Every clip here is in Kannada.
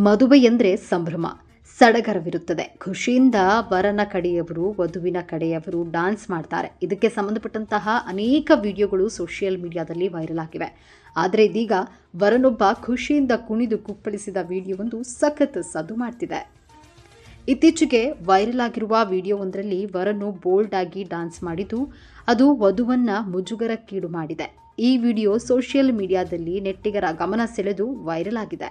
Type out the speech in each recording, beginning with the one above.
ಮದುವೆ ಎಂದರೆ ಸಂಭ್ರಮ, ಸಡಗರವಿರುತ್ತದೆ. ಖುಷಿಯಿಂದ ವರನ ಕಡೆಯವರು, ವಧುವಿನ ಕಡೆಯವರು ಡ್ಯಾನ್ಸ್ ಮಾಡ್ತಾರೆ. ಇದಕ್ಕೆ ಸಂಬಂಧಪಟ್ಟಂತಹ ಅನೇಕ ವಿಡಿಯೋಗಳು ಸೋಷಿಯಲ್ ಮೀಡಿಯಾದಲ್ಲಿ ವೈರಲ್ ಆಗಿವೆ. ಆದರೆ ಇದೀಗ ವರನೊಬ್ಬ ಖುಷಿಯಿಂದ ಕುಣಿದು ಕುಪ್ಪಳಿಸಿದ ವಿಡಿಯೋವೊಂದು ಸಖತ್ ಸದ್ದು ಮಾಡ್ತಿದೆ. ಇತ್ತೀಚೆಗೆ ವೈರಲ್ ಆಗಿರುವ ವಿಡಿಯೋವೊಂದರಲ್ಲಿ ವರನು ಬೋಲ್ಡ್ ಆಗಿ ಡ್ಯಾನ್ಸ್ ಮಾಡಿದ್ದು ಅದು ವಧುವನ್ನ ಮುಜುಗರಕ್ಕೀಡು ಮಾಡಿದೆ. ಈ ವಿಡಿಯೋ ಸೋಷಿಯಲ್ ಮೀಡಿಯಾದಲ್ಲಿ ನೆಟ್ಟಿಗರ ಗಮನ ಸೆಳೆದು ವೈರಲ್ ಆಗಿದೆ.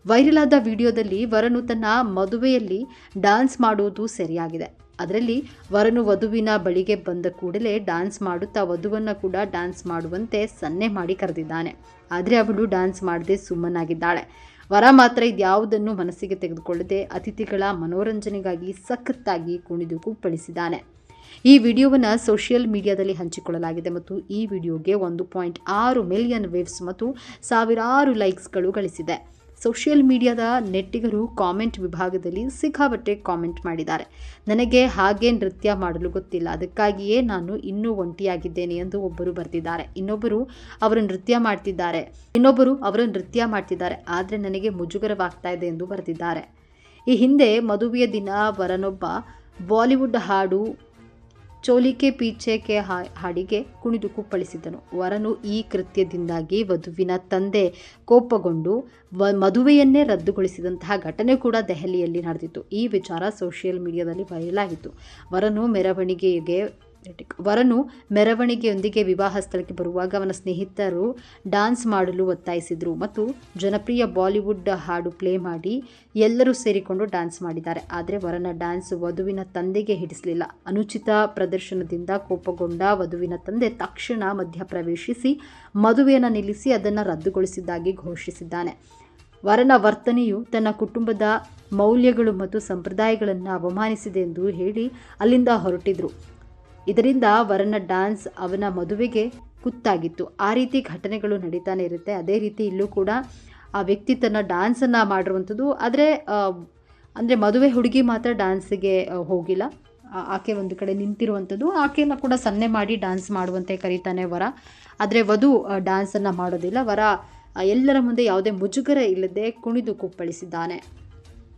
ವೈರಲ್ ಆದ ವಿಡಿಯೋದಲ್ಲಿ ವರನು ತನ್ನ ಮದುವೆಯಲ್ಲಿ ಡ್ಯಾನ್ಸ್ ಮಾಡುವುದು ಸರಿಯಾಗಿದೆ. ಅದರಲ್ಲಿ ವರನು ವಧುವಿನ ಬಳಿಗೆ ಬಂದ ಕೂಡಲೇ ಡ್ಯಾನ್ಸ್ ಮಾಡುತ್ತಾ ವಧುವನ್ನು ಕೂಡ ಡ್ಯಾನ್ಸ್ ಮಾಡುವಂತೆ ಸನ್ನೆ ಮಾಡಿ ಕರೆದಿದ್ದಾನೆ. ಆದರೆ ಅವಳು ಡ್ಯಾನ್ಸ್ ಮಾಡದೆ ಸುಮ್ಮನಾಗಿದ್ದಾಳೆ. ವರ ಮಾತ್ರ ಇದ್ಯಾವುದನ್ನು ಮನಸ್ಸಿಗೆ ತೆಗೆದುಕೊಳ್ಳದೆ ಅತಿಥಿಗಳ ಮನೋರಂಜನೆಗಾಗಿ ಸಖತ್ತಾಗಿ ಕುಣಿದು ಕುಪ್ಪಳಿಸಿದ್ದಾನೆ. ಈ ವಿಡಿಯೋವನ್ನು ಸೋಷಿಯಲ್ ಮೀಡಿಯಾದಲ್ಲಿ ಹಂಚಿಕೊಳ್ಳಲಾಗಿದೆ ಮತ್ತು ಈ ವಿಡಿಯೋಗೆ 1.6 ಮಿಲಿಯನ್ ವೇವ್ಸ್ ಮತ್ತು ಸಾವಿರಾರು ಲೈಕ್ಸ್ಗಳು ಗಳಿಸಿದೆ. ಸೋಷಿಯಲ್ ಮೀಡಿಯಾದ ನೆಟ್ಟಿಗರು ಕಾಮೆಂಟ್ ವಿಭಾಗದಲ್ಲಿ ಸಿಕ್ಕಾಪಟ್ಟೆ ಕಾಮೆಂಟ್ ಮಾಡಿದ್ದಾರೆ. ನನಗೆ ಹಾಗೆ ನೃತ್ಯ ಮಾಡಲು ಗೊತ್ತಿಲ್ಲ, ಅದಕ್ಕಾಗಿಯೇ ನಾನು ಇನ್ನೂ ಒಂಟಿಯಾಗಿದ್ದೇನೆ ಎಂದು ಒಬ್ಬರು ಬರೆದಿದ್ದಾರೆ. ಇನ್ನೊಬ್ಬರು ಅವರು ನೃತ್ಯ ಮಾಡ್ತಿದ್ದಾರೆ ಆದರೆ ನನಗೆ ಮುಜುಗರವಾಗ್ತಾ ಇದೆ ಎಂದು ಬರೆದಿದ್ದಾರೆ. ಈ ಹಿಂದೆ ಮದುವೆಯ ದಿನ ವರನೊಬ್ಬ ಬಾಲಿವುಡ್ ಹಾಡು ಚೋಲಿಕೆ ಪೀಚೆಕೆ ಹಾಡಿಗೆ ಕುಣಿದು ಕುಪ್ಪಳಿಸಿದ್ದನು. ವರನು ಈ ಕೃತ್ಯದಿಂದಾಗಿ ವಧುವಿನ ತಂದೆ ಕೋಪಗೊಂಡು ಮದುವೆಯನ್ನೇ ರದ್ದುಗೊಳಿಸಿದಂತಹ ಘಟನೆ ಕೂಡ ದೆಹಲಿಯಲ್ಲಿ ನಡೆದಿತ್ತು. ಈ ವಿಚಾರ ಸೋಷಿಯಲ್ ಮೀಡಿಯಾದಲ್ಲಿ ವೈರಲ್ ಆಗಿತ್ತು. ವರನು ಮೆರವಣಿಗೆಯೊಂದಿಗೆ ವಿವಾಹ ಸ್ಥಳಕ್ಕೆ ಬರುವಾಗ ಅವನ ಸ್ನೇಹಿತರು ಡ್ಯಾನ್ಸ್ ಮಾಡಲು ಒತ್ತಾಯಿಸಿದರು ಮತ್ತು ಜನಪ್ರಿಯ ಬಾಲಿವುಡ್ ಹಾಡು ಪ್ಲೇ ಮಾಡಿ ಎಲ್ಲರೂ ಸೇರಿಕೊಂಡು ಡ್ಯಾನ್ಸ್ ಮಾಡಿದ್ದಾರೆ. ಆದರೆ ವರನ ಡ್ಯಾನ್ಸ್ ವಧುವಿನ ತಂದೆಗೆ ಹಿಡಿಸಲಿಲ್ಲ. ಅನುಚಿತ ಪ್ರದರ್ಶನದಿಂದ ಕೋಪಗೊಂಡ ವಧುವಿನ ತಂದೆ ತಕ್ಷಣ ಮಧ್ಯಪ್ರವೇಶಿಸಿ ಮದುವೆಯನ್ನು ನಿಲ್ಲಿಸಿ ಅದನ್ನು ರದ್ದುಗೊಳಿಸಿದ್ದಾಗಿ ಘೋಷಿಸಿದ್ದಾನೆ. ವರನ ವರ್ತನೆಯು ತನ್ನ ಕುಟುಂಬದ ಮೌಲ್ಯಗಳು ಮತ್ತು ಸಂಪ್ರದಾಯಗಳನ್ನು ಅವಮಾನಿಸಿದೆ ಎಂದು ಹೇಳಿ ಅಲ್ಲಿಂದ ಹೊರಟಿದ್ರು. ಇದರಿಂದ ವರನ ಡ್ಯಾನ್ಸ್ ಅವನ ಮದುವೆಗೆ ಕುತ್ತಾಗಿತ್ತು. ಆ ರೀತಿ ಘಟನೆಗಳು ನಡೀತಾನೆ ಇರುತ್ತೆ. ಅದೇ ರೀತಿ ಇಲ್ಲೂ ಕೂಡ ಆ ವ್ಯಕ್ತಿ ತನ್ನ ಡ್ಯಾನ್ಸನ್ನು ಮಾಡಿರುವಂಥದ್ದು. ಅಂದರೆ ಮದುವೆ ಹುಡುಗಿ ಮಾತ್ರ ಡ್ಯಾನ್ಸಿಗೆ ಹೋಗಿಲ್ಲ, ಆಕೆ ಒಂದು ಕಡೆ ನಿಂತಿರುವಂಥದ್ದು. ಆಕೆಯನ್ನು ಕೂಡ ಸನ್ನೆ ಮಾಡಿ ಡ್ಯಾನ್ಸ್ ಮಾಡುವಂತೆ ಕರೀತಾನೆ ವರ. ಆದರೆ ವಧು ಡ್ಯಾನ್ಸನ್ನು ಮಾಡೋದಿಲ್ಲ. ವರ ಎಲ್ಲರ ಮುಂದೆ ಯಾವುದೇ ಮುಜುಗರ ಇಲ್ಲದೆ ಕುಣಿದು ಕುಪ್ಪಳಿಸಿದ್ದಾನೆ.